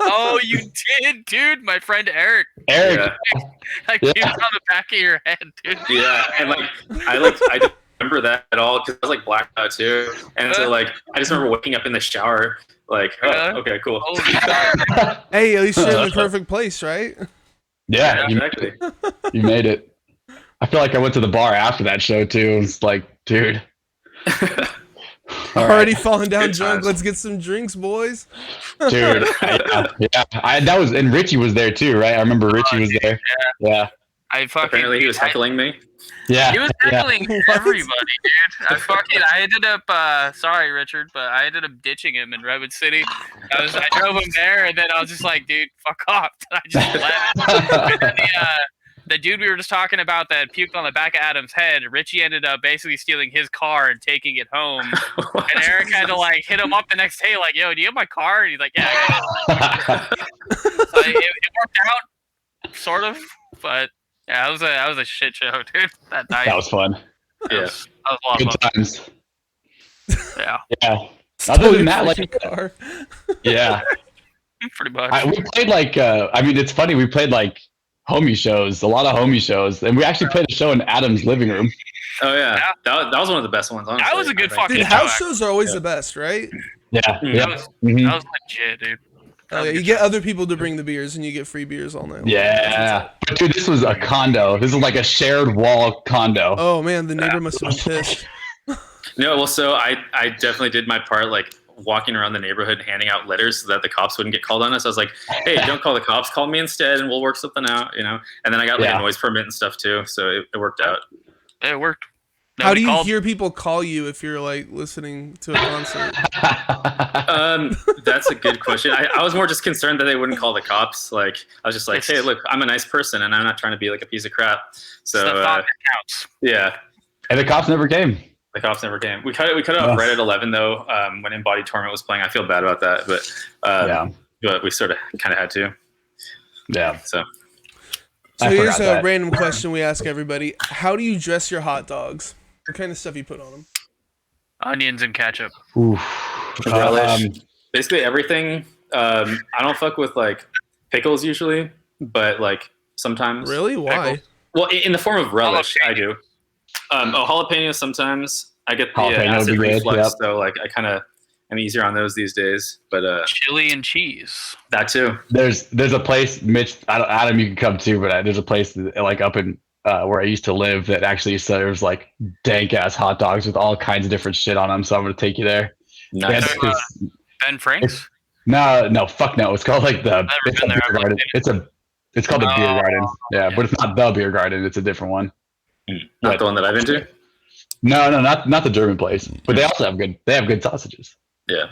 Oh, you did, dude. My friend Eric. Eric, Yeah. Like, Yeah. puked on the back of your head, dude. Yeah, and like I don't remember that at all because I was like blacked out too, and so like I just remember waking up in the shower like, oh, okay, cool. Holy shit. Hey, at least you're in the perfect place, right? yeah, Exactly. you made it. I feel like I went to the bar after that show too. It's like, dude, all Already falling down Good drunk. times. Let's get some drinks, boys. dude, that was, and Richie was there too, right? I remember Richie was there. Yeah, I fucking. Apparently he was heckling me. yeah, He was yeah. heckling What? everybody, dude. I ended up, sorry, Richard, but I ended up ditching him in Redwood City. I drove him there, and then I was just like, dude, fuck off. And I just left. And then the dude we were just talking about that puked on the back of Adam's head, Richie ended up basically stealing his car and taking it home. And Eric had to like hit him up the next day, like, yo, do you have my car? And he's like, yeah, I got it. So it worked out, sort of, but yeah, that was a shit show, dude. That night. That was fun. That was a lot Good of fun. times. Yeah, Yeah. Other than that, like, Freaking car. yeah, pretty much. we played like. I mean, it's funny. We played like homie shows, a lot of homie shows, and we actually played a show in Adam's living room. Oh yeah, that was one of the best ones. Honestly, That was a good I think. fucking Dude, show. house shows are always the best, right? Yeah, Mm. yeah, That was, mhm. that was legit, dude. That was a You good get show. other people to bring the beers, and you get free beers all night long. Yeah. But dude, this was a condo. This is like a shared wall condo. Oh man, the neighbor must have been pissed. No, well, so I definitely did my part, like walking around the neighborhood handing out letters so that the cops wouldn't get called on us. I was like, hey, don't call the cops, call me instead, and we'll work something out, you know. And then I got like Yeah. a noise permit and stuff too, so it worked out. It worked. How do you called. hear people call you if you're like listening to a concert? That's a good question. I was more just concerned that they wouldn't call the cops. Like, I was just like, hey, look, I'm a nice person and I'm not trying to be like a piece of crap. So, It's the thought that counts. yeah, And the cops never came. the cops never came. We cut it off right at 11 though. When Embodied Torment was playing, I feel bad about that, but we sort of kind of had to. Yeah. So So I here's forgot a that. random question we ask everybody: how do you dress your hot dogs? What kind of stuff you put on them? Onions and ketchup. Oof. relish, basically everything. I don't fuck with like pickles usually, but like sometimes. Really? Why? Pickles. Well, in the form of relish, I do. Jalapeno sometimes. I get the Jalapeno acid would be good, reflux, yep. so like I kind of am easier on those these days. But Chili and cheese. that too. There's a place, Mitch. Adam, you can come too, but there's a place like up in where I used to live that actually serves like dank ass hot dogs with all kinds of different shit on them. So I'm gonna take you there. Nice. And it's- Ben Frank's. no, fuck no. It's called like the. It's been a there. beer garden. It's called the beer Oh, garden. Yeah, yeah. but it's not the beer garden. It's a different one. Not the one that I've been to. No, not the German place. But they also have good. They have good sausages. Yeah.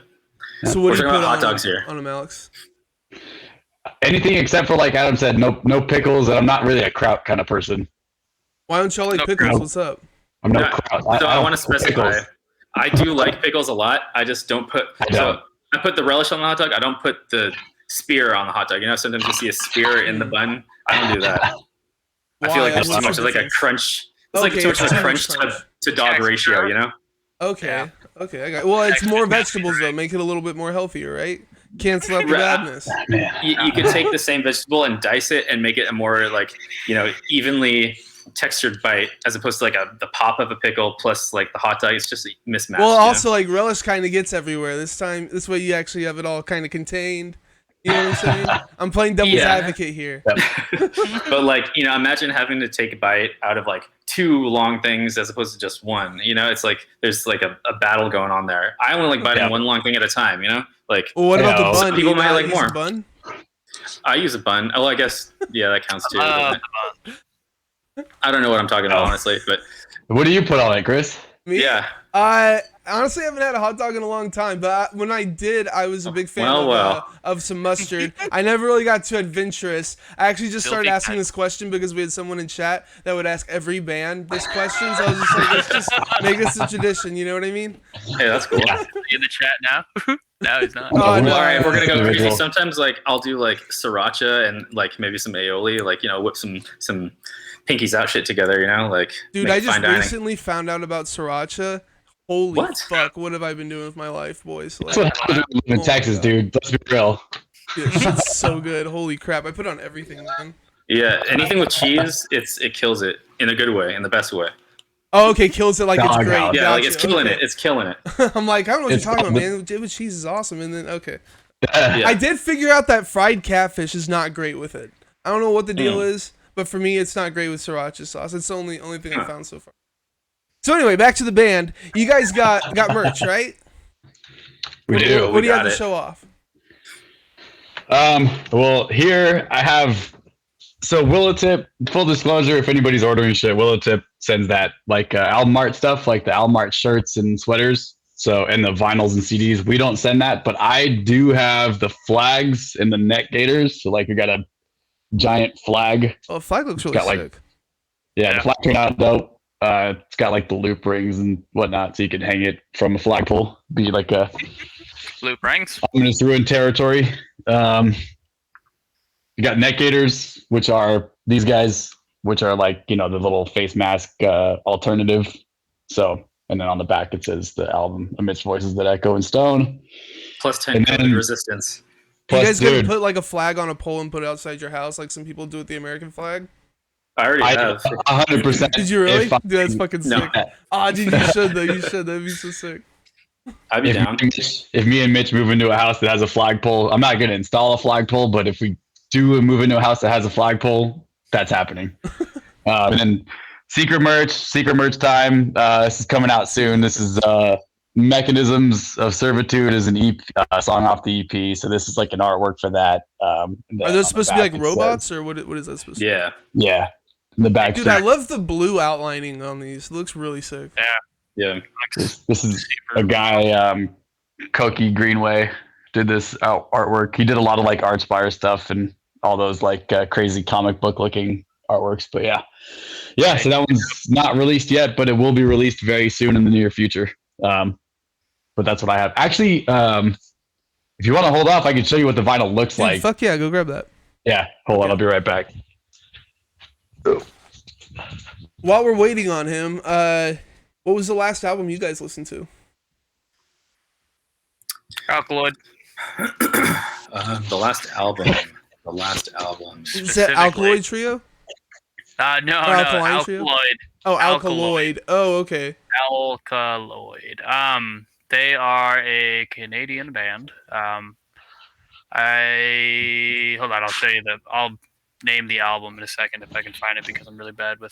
So what We're do you talking put about hot on, dogs here. on them, Alex? Anything except for like Adam said, no pickles. And I'm not really a kraut kind of person. Why don't y'all like No, pickles? no. What's up? I'm no Yeah, kraut. So I don't want to like specify. pickles. I do like pickles a lot. I just don't put. I don't. So I put the relish on the hot dog. I don't put the spear on the hot dog. You know, sometimes you see a spear in the bun. I don't do that. I feel like Why? there's too What's much the of like a difference? crunch. It's like Okay, too much of it's a too crunch much crunch. to dog Texture. ratio. You know. Okay. Yeah. Okay. I got. Well, it's more vegetables though. Make it a little bit more healthier, right? Cancel out the Right. badness. Man. You can take the same vegetable and dice it and make it a more like evenly textured bite as opposed to like the pop of a pickle plus like the hot dog. It's just mismatched. Well, you know? also like relish kind of gets everywhere. This way you actually have it all kind of contained. You know what I'm saying? I'm playing devil's Yeah. advocate here. But like imagine having to take a bite out of like two long things as opposed to just one. It's like there's like a battle going on there. I only like biting Yeah. one long thing at a time. Like Well, what about the Yeah, bun? some Do you people might not like use more. the bun? I use a bun. Oh, I guess that counts too. Uh, doesn't it? I don't know what I'm talking about honestly, but What do you put on it, Chris? Me? yeah. I honestly haven't had a hot dog in a long time, but when I did, I was a big fan of some mustard. I never really got too adventurous. I actually just started Filthy asking this question because we had someone in chat that would ask every band this question. So I was just like, let's just make this a tradition. You know what I mean? Hey, that's cool. in the chat now? No, he's not. Oh, no. All right, we're gonna go crazy. Individual. Sometimes like I'll do like sriracha and like maybe some aioli, like whip some pinkies out shit together. Like Dude, make I just fine dining. recently found out about sriracha. Holy What? fuck! What have I been doing with my life, boys? That's what happens when you live in Oh my Texas, God. dude. Let's be real. Dude, shit's so good. Holy crap! I put it on everything, man. Yeah, anything with cheese, it kills it in a good way, in the best way. Oh, okay, kills it like it's Dog great. house. Yeah, like it's Gotcha, killing okay. it. It's killing it. I'm like, I don't know what It's you're talking about, called man. Dip with cheese is awesome. And then, okay. Yeah. I did figure out that fried catfish is not great with it. I don't know what the deal is, but for me, it's not great with sriracha sauce. It's the only thing I found so far. So anyway, back to the band. You guys got merch, right? We What do. What do you got have to it. show off? Well, here I have. So Willowtip, full disclosure, if anybody's ordering shit, Willowtip sends that like album art stuff, like the album art shirts and sweaters. So and the vinyls and CDs. We don't send that, but I do have the flags and the neck gaiters. So like we got a giant flag. Oh, the flag looks really Got, like, sick. Yeah, the flag turned out dope. It's got like the loop rings and whatnot, so you can hang it from a flagpole. Be like a Loop rings. ominous ruined territory. You got neck gaiters, which are these guys, which are like the little face mask alternative. So, and then on the back it says the album amidst voices that echo in stone. Plus 10 And then- COVID resistance. You Plus, guys gonna dude, put like a flag on a pole and put it outside your house, like some people do with the American flag? I already I have. 100%. Did you really? if I- Dude, that's fucking No. sick. Ah, dude, you should though. You should. That'd be so sick. I'd be down. If me and Mitch move into a house that has a flagpole, I'm not going to install a flagpole, but if we do move into a house that has a flagpole, that's happening. And then secret merch time. This is coming out soon. This is Mechanisms of Servitude is an EP song off the EP. So this is like an artwork for that. Are those supposed to be like robots, or what is that supposed to be? Yeah. Yeah. in the back Dude, seat. I love the blue outlining on these. It looks really sick. Yeah. This is a guy, Koki Greenway, did this artwork. He did a lot of like Artspire stuff and all those like crazy comic book looking artworks. But yeah. So that one's not released yet, but it will be released very soon in the near future. But that's what I have. Actually, if you want to hold off, I can show you what the vinyl looks Dude, like. fuck yeah, go grab that. Yeah, hold on, I'll be right back. While we're waiting on him, what was the last album you guys listened to? Alkaloid. The last album. Is that Alkaloid Trio? No, Alkaline Trio? Alkaloid. Oh, Alkaloid. Alkaloid. Oh, okay. Alkaloid. They are a Canadian band. Hold on, I'll show you I'll name the album in a second if I can find it because I'm really bad with.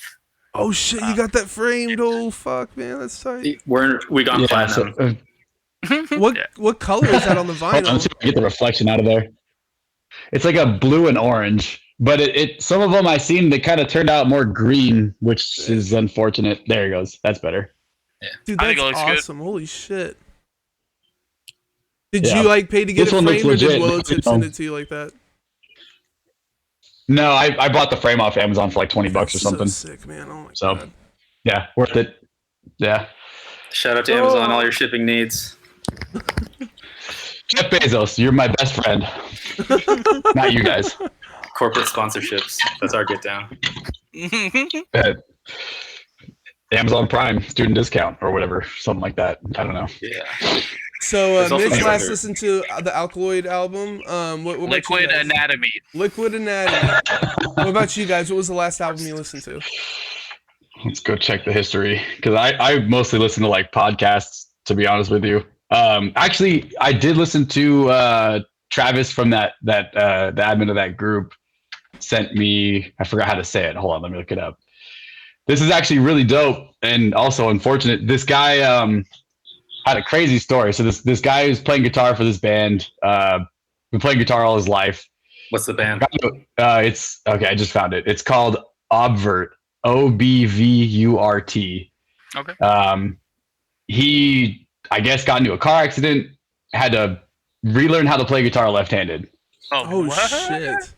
Oh shit, you got that framed. Oh fuck, man, that's tight. We got platinum. What color is that on the Hold on, vinyl? let's see if I can get the reflection out of there. It's like a blue and orange, but it some of them I seen they kind of turned out more green, which is unfortunate. There it goes. That's better. Dude, I think that's it looks good. awesome. Holy shit. Did Yeah. you like pay to get This it one looks framed, or did legit. Willow Tip send it to you like that? No, I bought the frame off Amazon for like $20 or That's something. So sick, man. Oh my So- god. Yeah, worth it. Yeah. Shout out to Amazon, all your shipping needs. Jeff Bezos, you're my best friend. Not you guys. Corporate sponsorships. That's our get down. Amazon Prime student discount or whatever, something like that. I don't know. Yeah. So There's also Mitch the last other- listened to the Alkaloid album. What about you Liquid guys? Anatomy. Liquid Anatomy. What about you guys? What was the last album you listened to? Let's go check the history because I mostly listen to like podcasts. To be honest with you, actually, I did listen to Travis from the admin of that group sent me. I forgot how to say it. Hold on, let me look it up. This is actually really dope and also unfortunate. This guy had a crazy story. So this guy who's playing guitar for this band, been playing guitar all his life. What's the band? It's okay. I just found it. It's called Obvert. Obvurt. Okay. He, I guess, got into a car accident, had to relearn how to play guitar left-handed. Oh what? shit.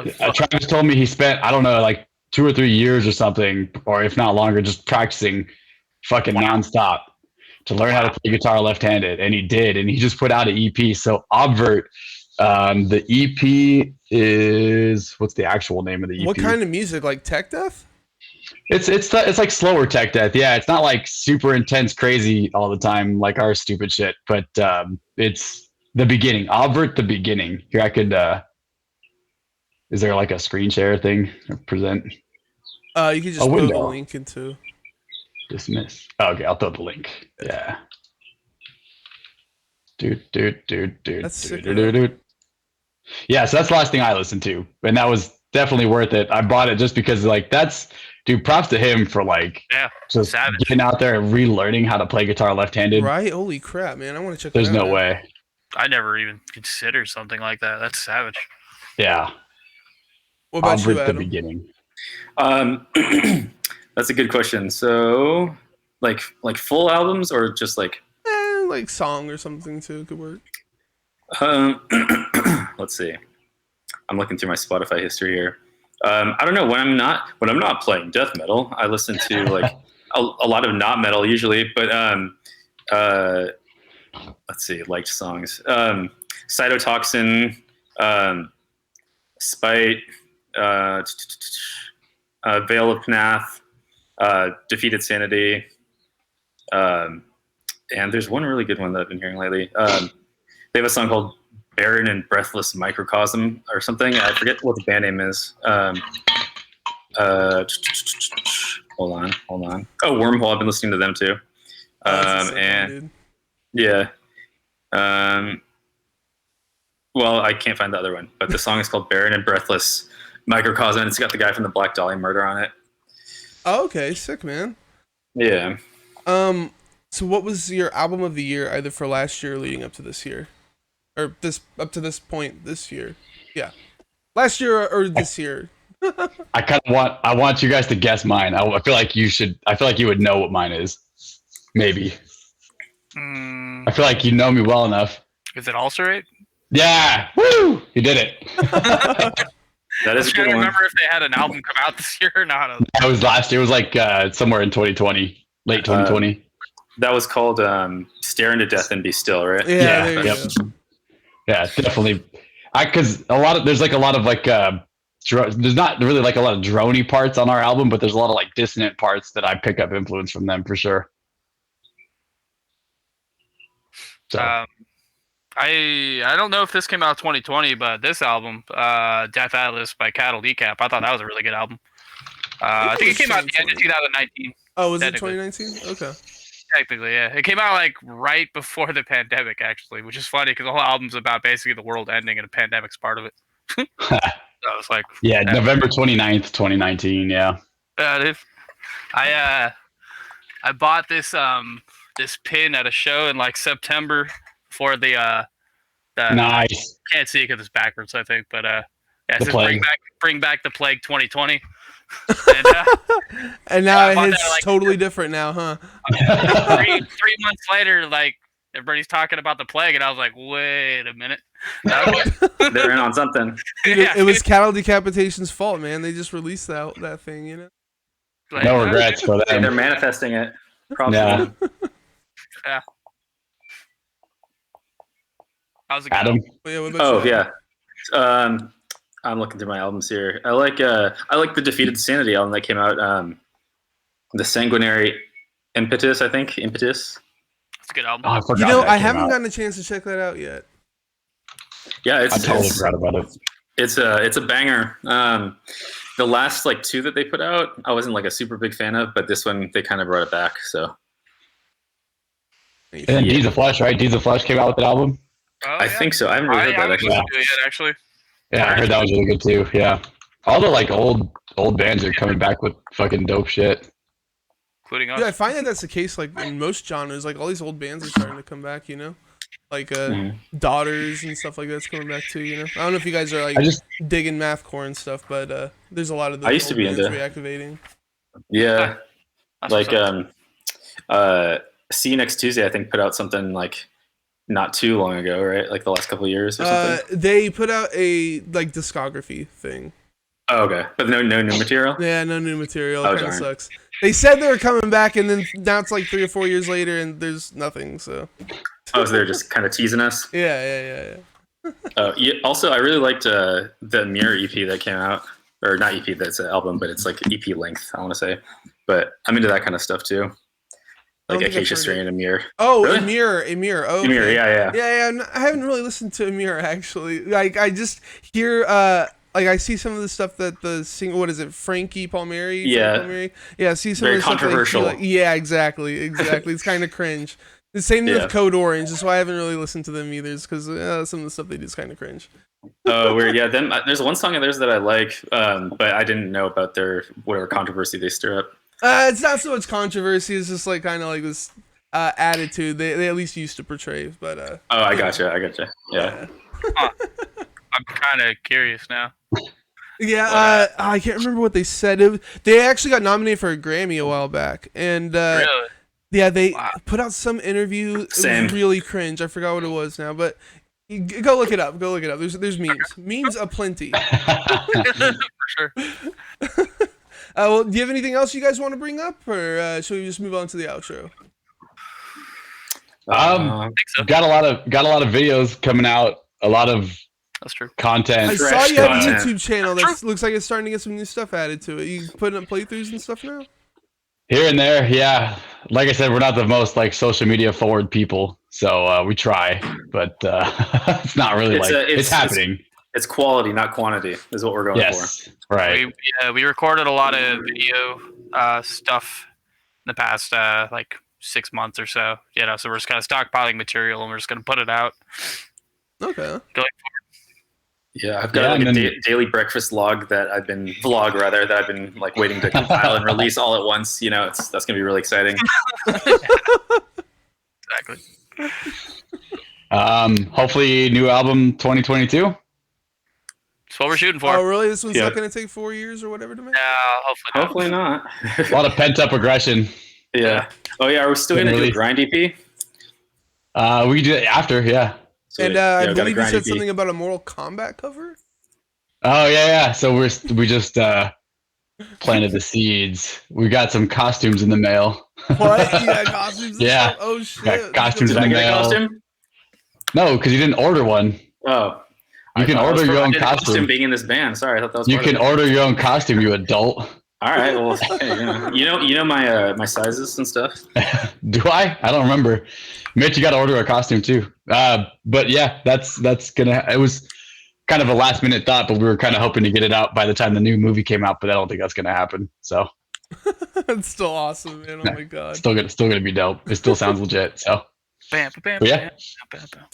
The fuck? Travis told me he spent, I don't know, like 2 or 3 years or something, or if not longer, just practicing fucking nonstop to learn how to play guitar left-handed, and he did, and he just put out an EP. So Obvert, the EP is, what's the actual name of the EP? What kind of music? Like tech death? It's like slower tech death. Yeah, it's not like super intense, crazy all the time like our stupid shit. But it's the beginning. Obvert the beginning. Here I could. Is there like a screen share thing or present? You could just A put a window. link into. Dismiss. Oh, okay, I'll throw the link. Yeah. Dude. That's sick, Dude. Yeah, so that's the last thing I listened to, and that was definitely worth it. I bought it just because like that's. Dude, props to him for like just savage. getting out there and relearning how to play guitar left-handed. Right? Holy crap, man! I want to check. There's that out no now. way. I never even considered something like that. That's savage. Yeah. What about Obvert you, the Adam? beginning. That's a good question. So, like full albums or just like? Like song or something too could work. Let's see. I'm looking through my Spotify history here. I don't know when I'm not playing death metal. I listen to like a lot of not metal usually, but let's see, liked songs. Cytotoxin, Spite, Veil of Pnath, Defeated Sanity, and there's one really good one that I've been hearing lately. They have a song called Barren and Breathless Microcosm or something. I forget what the band name is. Hold on. Oh, Wormhole. I've been listening to them too. That's a sick one, And dude. yeah. Well, I can't find the other one, but the song is called Barren and Breathless Microcosm, and it's got the guy from the Black Dahlia Murder on it. Oh, okay, sick, man. Yeah. So what was your album of the year, either for last year or leading up to this year, or up to this point this year? Yeah, last year or this year. I want you guys to guess mine. I feel like you should. I feel like you would know what mine is. Maybe. I feel like you know me well enough. Is it Ulcerate? Yeah. Woo! You did it. That is a I good can't one. remember if they had an album come out this year or not. That was last year. It was like somewhere in 2020, late 2020. That was called "Stare into Death and Be Still," right? Yeah, there you Yep. go. Yeah, definitely. Because there's like a lot of like there's not really like a lot of droney parts on our album, but there's a lot of like dissonant parts that I pick up influence from them for sure. So I don't know if this came out 2020, but this album, Death Atlas by Cattle Decap, I thought that was a really good album. I think it came out at the end of 2019. Oh, was it Technically. 2019? Okay. Technically, yeah. It came out like right before the pandemic, actually, which is funny because the whole album's about basically the world ending and a pandemic's part of it. So I was like, yeah, November 29th, 2019. Yeah. dude. I bought this this pin at a show in like September for the Nice. can't see it because it's backwards, I think, but yeah, it The says Plague. bring back the Plague 2020. And And now I it bought hits that, like- totally different now, huh? 3 months later, like everybody's talking about the Plague, and I was like, wait a minute. That was- They're in on something. Dude, yeah, it was Cattle Decapitation's fault, man. They just released that thing, you know? like, No regrets for Hey, they're them. manifesting it. Props Yeah. to them. How's it going? Adam. Yeah, what about Oh you? yeah. I'm looking through my albums here. I like the Defeated Sanity album that came out. The Sanguinary Impetus, I think. Impetus. It's a good album. Oh, I forgot. You know, that I came haven't out. gotten a chance to check that out yet. Yeah, I it's totally it's, forgot about it. it's a banger. The last like two that they put out, I wasn't like a super big fan of, but this one they kind of brought it back. So And then Deeds of Flesh, right? Deeds of Flesh came out with an album. Oh, I think so. I haven't really I heard that haven't actually. listened to it yet, actually. Yeah, I heard that was really good too. Yeah. All the like old bands are coming back with fucking dope shit. Including us. Dude, I find that that's the case, like, in most genres. Like, all these old bands are starting to come back, you know? Like, Mhm. Daughters and stuff like that's coming back too, you know? I don't know if you guys are, like, I just digging mathcore and stuff, but there's a lot of those I used to old be bands into- reactivating. Yeah, That's like what's up. See You Next Tuesday, I think put out something like not too long ago, right? Like the last couple of years or something. They put out a, like, discography thing. Oh, okay, but no new material. Yeah, no new material. Oh, It kind of darn. sucks. They said they were coming back, and then now it's like 3 or 4 years later, and there's nothing, so. Oh, so they're just kind of teasing us. Yeah. Yeah, also, I really liked the Mirror EP that came out, or not EP, that's an album, but it's like EP length, I want to say. But I'm into that kind of stuff too, I don't like think I've Acacia heard Strain it. and Mirror. Oh, Really? Amir. Oh, okay. Mirror, yeah. Yeah. I haven't really listened to Amir actually. Like, I just hear, like, I see some of the stuff that the single, what is it, Frankie Palmieri? Yeah. Frank Palmieri? Yeah, I see some Very of the stuff that I feel controversial. like, yeah, exactly. It's kind of cringe. The same Yeah. with Code Orange. That's why I haven't really listened to them either. Because some of the stuff they do is kind of cringe. Oh, weird. Yeah, them. There's one song of theirs that I like, but I didn't know about their whatever controversy they stir up. It's not so much controversy. It's just like kind of like this attitude they at least used to portray. But Oh, I gotcha. Yeah. I'm kind of curious now. yeah. I can't remember what they said. They actually got nominated for a Grammy a while back, and Really? yeah, they Wow. put out some interview. It Same. was really cringe. I forgot what it was now, but go look it up. There's memes aplenty. For sure. Well, do you have anything else you guys want to bring up, or should we just move on to the outro? I think so. got a lot of videos coming out, a lot of That's true. I content. saw Fresh you have a content. YouTube channel that looks like it's starting to get some new stuff added to it. You putting up playthroughs and stuff now? Here and there, yeah. Like I said, we're not the most like social media forward people, so we try, but it's not really it's happening. It's quality, not quantity, is what we're going Yes, right. We recorded a lot of video stuff in the past like 6 months or so. You know, so we're just kind of stockpiling material and we're just going to put it out. Okay. for. Yeah, I've got Yeah, like and a then- daily breakfast vlog that I've been like waiting to compile and release all at once. You know, that's gonna be really exciting. Exactly. Hopefully, new album 2022. That's what we're shooting for. Oh, really? This one's Yeah. not going to take 4 years or whatever to make? Hopefully not. Hopefully not. A lot of pent up aggression. Yeah. Oh yeah, are we still gonna do a grind EP? We can do it after, yeah. Sweet. And Yeah, I we got a believe you grind said EP. something about a Mortal Kombat cover? Oh yeah. So we just planted the seeds. We got some costumes in the mail. What? Yeah, costumes and Yeah. stuff? Oh, shit. Got costumes Did in I the get a mail. costume? No, because you didn't order one. Oh. You can I thought it was order your for- I own did a costume. being in this band. Sorry, I thought that was You part of can it. order your own costume, you adult. All right. Well, hey, you know my sizes and stuff. Do I? I don't remember. Mitch, you got to order a costume too. But yeah, that's gonna. It was kind of a last minute thought, but we were kind of hoping to get it out by the time the new movie came out. But I don't think that's gonna happen. So It's still awesome, man. Oh, my God. still gonna be dope. It still sounds legit. So Bam, bam, But yeah. bam, bam, bam.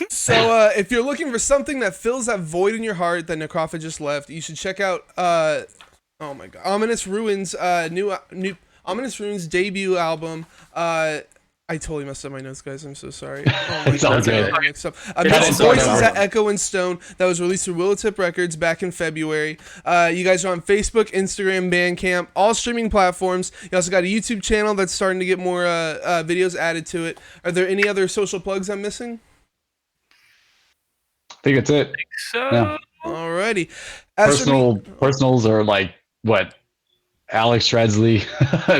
So, if you're looking for something that fills that void in your heart that Necropha just left, you should check out, oh my God, Ominous Ruins, new Ominous Ruins debut album. I totally messed up my notes, guys. I'm so sorry. Oh my It's all God, good. I mixed up. It's Mixed all Voices good. at Echo and Stone that was released through Willowtip Records back in February. You guys are on Facebook, Instagram, Bandcamp, all streaming platforms. You also got a YouTube channel that's starting to get more videos added to it. Are there any other social plugs I'm missing? I think that's it. So, Yeah. Alrighty. As for me- Personals are like what? Alex Shredsley.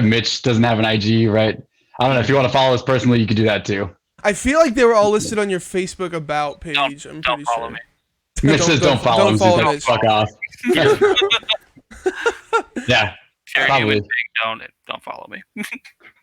Mitch doesn't have an IG, right? I don't know. If you want to follow us personally, you can do that too. I feel like they were all listed on your Facebook about page. I'm pretty don't follow sure. me. Mitch says don't follow him. follow He's like, Mitch. fuck off. Yeah, Sharing probably. anything, don't follow me.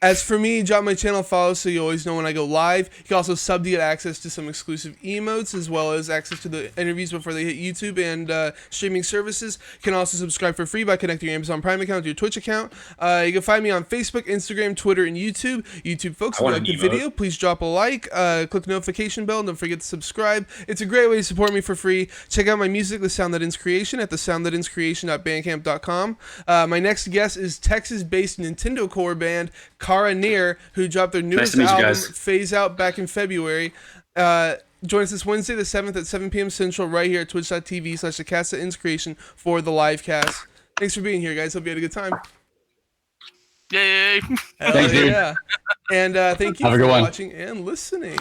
As for me, drop my channel follow so you always know when I go live. You can also sub to get access to some exclusive emotes as well as access to the interviews before they hit YouTube and streaming services. You can also subscribe for free by connecting your Amazon Prime account to your Twitch account. You can find me on Facebook, Instagram, Twitter, and YouTube. YouTube folks, if I you want like an the emote. video, please drop a like, click the notification bell, and don't forget to subscribe. It's a great way to support me for free. Check out my music, The Sound That Ends Creation, at thesoundthatenscreation.bandcamp.com. My next guest is Texas-based Nintendo core band Kara Near, who dropped their newest to meet you album, guys. Phase Out, back in February. Join us this Wednesday, the 7th at 7 p.m. Central, right here at twitch.tv/thecast.inscreation for the live cast. Thanks for being here, guys. Hope you had a good time. Yay! Thanks, dude. Yeah. And thank you Have a for good one. watching and listening.